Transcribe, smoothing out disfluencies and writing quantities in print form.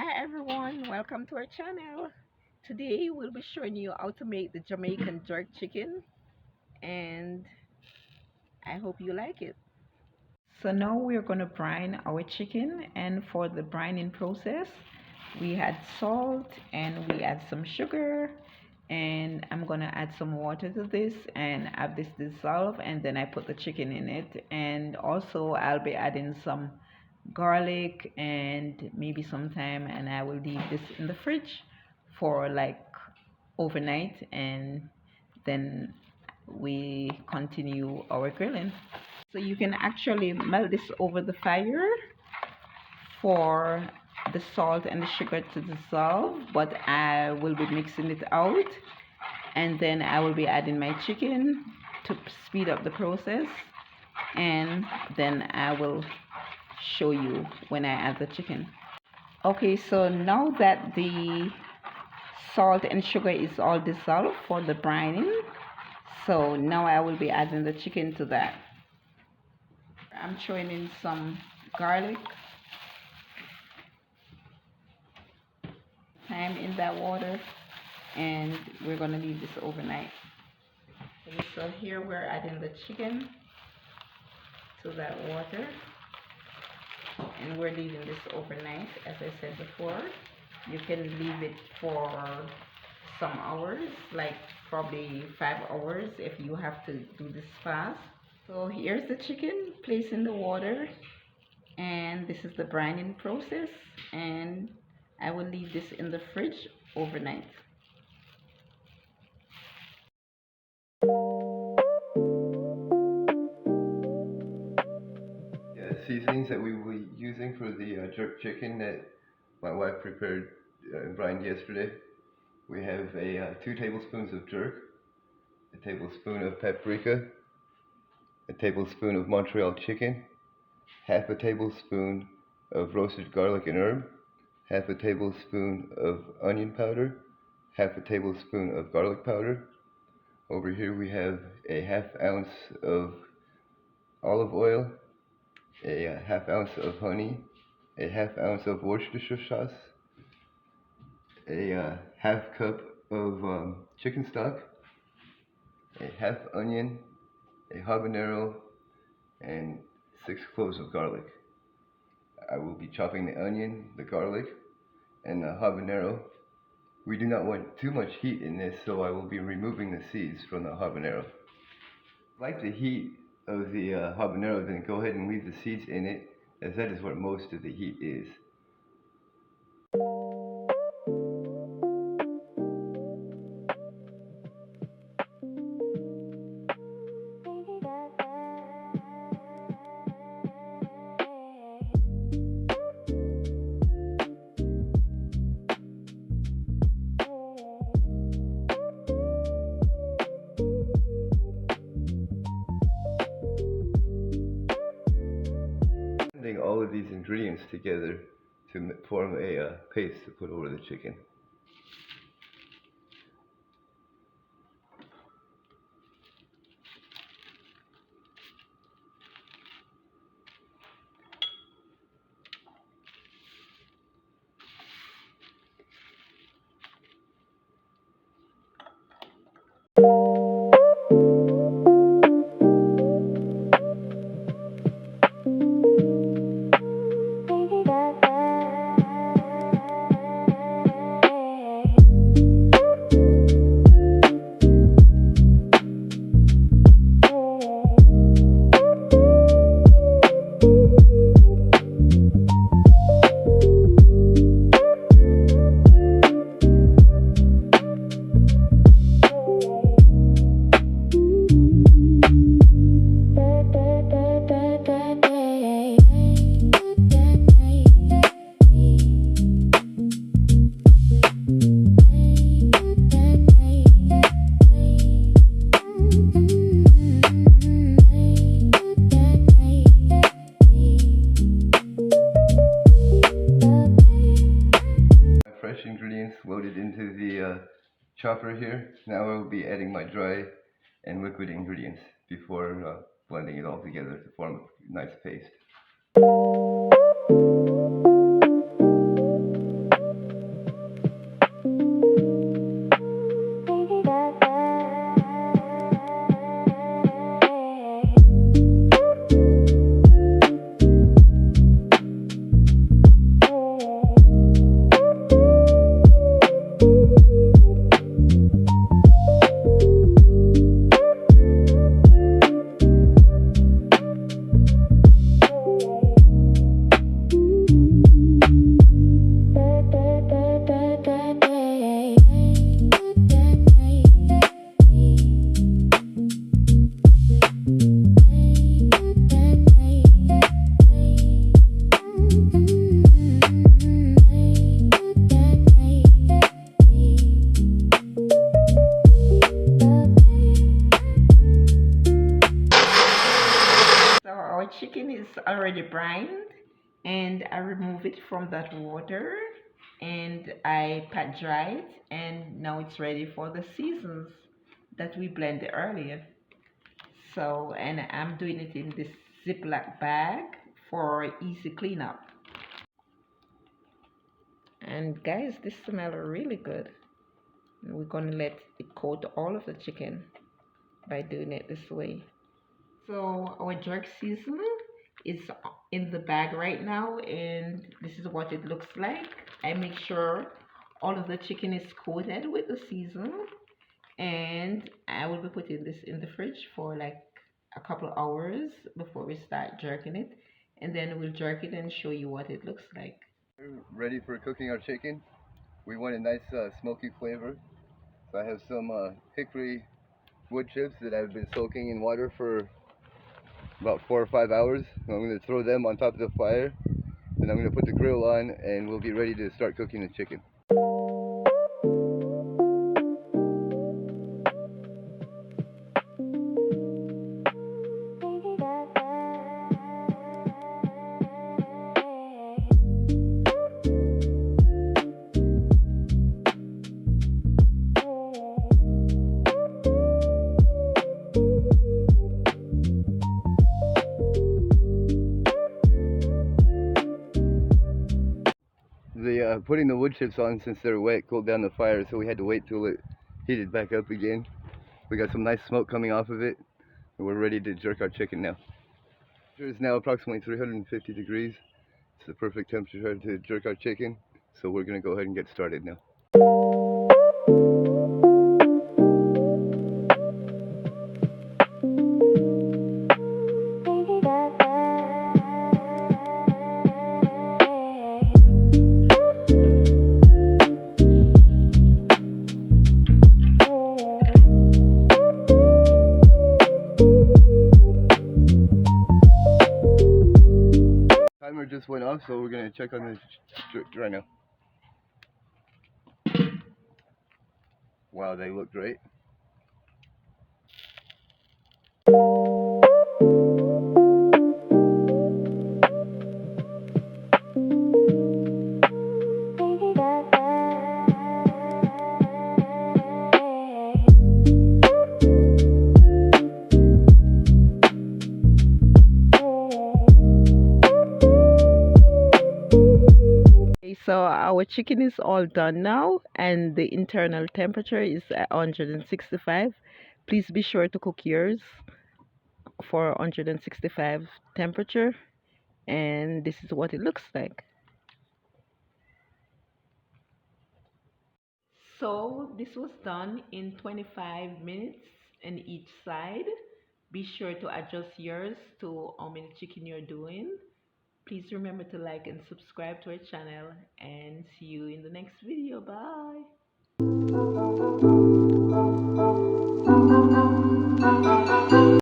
Hi everyone, welcome to our channel. Today we'll be showing you how to make the Jamaican jerk chicken, and I hope you like it. So now we're going to brine our chicken, and for the brining process we add salt and we add some sugar, and I'm going to add some water to this and have this dissolve, and then I put the chicken in it, and also I'll be adding some garlic and maybe some thyme, and I will leave this in the fridge for like overnight, and then we continue our grilling. So you can actually melt this over the fire for the salt and the sugar to dissolve, but I will be mixing it out, and then I will be adding my chicken to speed up the process, and then I will show you when I add the chicken. Okay, so now that the salt and sugar is all dissolved for the brining, so now I will be adding the chicken to that. I'm throwing in some garlic, thyme in that water, and we're going to leave this overnight. Okay, so here we're adding the chicken to that water, and we're leaving this overnight. As I said before, you can leave it for some hours, like probably 5 hours if you have to do this fast. So here's the chicken placed in the water, and this is the brining process, and I will leave this in the fridge overnight. Seasonings that we will be using for the jerk chicken that my wife prepared and brined yesterday. We have 2 tablespoons of jerk, a tablespoon of paprika, a tablespoon of Montreal chicken, half a tablespoon of roasted garlic and herb, half a tablespoon of onion powder, half a tablespoon of garlic powder. Over here we have a half ounce of olive oil, a half ounce of honey, a half ounce of Worcestershire sauce, a half cup of chicken stock, a half onion, a habanero, and 6 cloves of garlic. I will be chopping the onion, the garlic, and the habanero. We do not want too much heat in this, so I will be removing the seeds from the habanero. If you like the heat of the habanero, then go ahead and leave the seeds in it, as that is what most of the heat is. Blending all of these ingredients together to form a paste to put over the chicken. Fresh ingredients loaded into the chopper here. Now I will be adding my dry and liquid ingredients before blending it all together to form a nice paste. already brined, and I remove it from that water and I pat dry it, and now it's ready for the seasons that we blended earlier. So, and I'm doing it in this Ziploc bag for easy cleanup. And guys, this smells really good. And we're gonna let it coat all of the chicken by doing it this way. So our jerk season is in the bag right now, and this is what it looks like. I make sure all of the chicken is coated with the season, and I will be putting this in the fridge for like a couple of hours before we start jerking it, and then we'll jerk it and show you what it looks like. We're ready for cooking our chicken. We want a nice smoky flavor. So I have some hickory wood chips that I've been soaking in water for about 4 or 5 hours. I'm going to throw them on top of the fire, then I'm going to put the grill on, and we'll be ready to start cooking the chicken. Putting the wood chips on, since they're wet, cooled down the fire, so we had to wait till it heated back up again. We got some nice smoke coming off of it, and we're ready to jerk our chicken now. Temperature is now approximately 350 degrees. It's the perfect temperature to jerk our chicken, so we're going to go ahead and get started now. Timer just went off, so we're going to check on this right now. Wow, they look great. So our chicken is all done now, and the internal temperature is at 165. Please be sure to cook yours for 165 temperature, and this is what it looks like. So this was done in 25 minutes on each side. Be sure to adjust yours to how many chicken you're doing. Please remember to like and subscribe to our channel, and see you in the next video. Bye.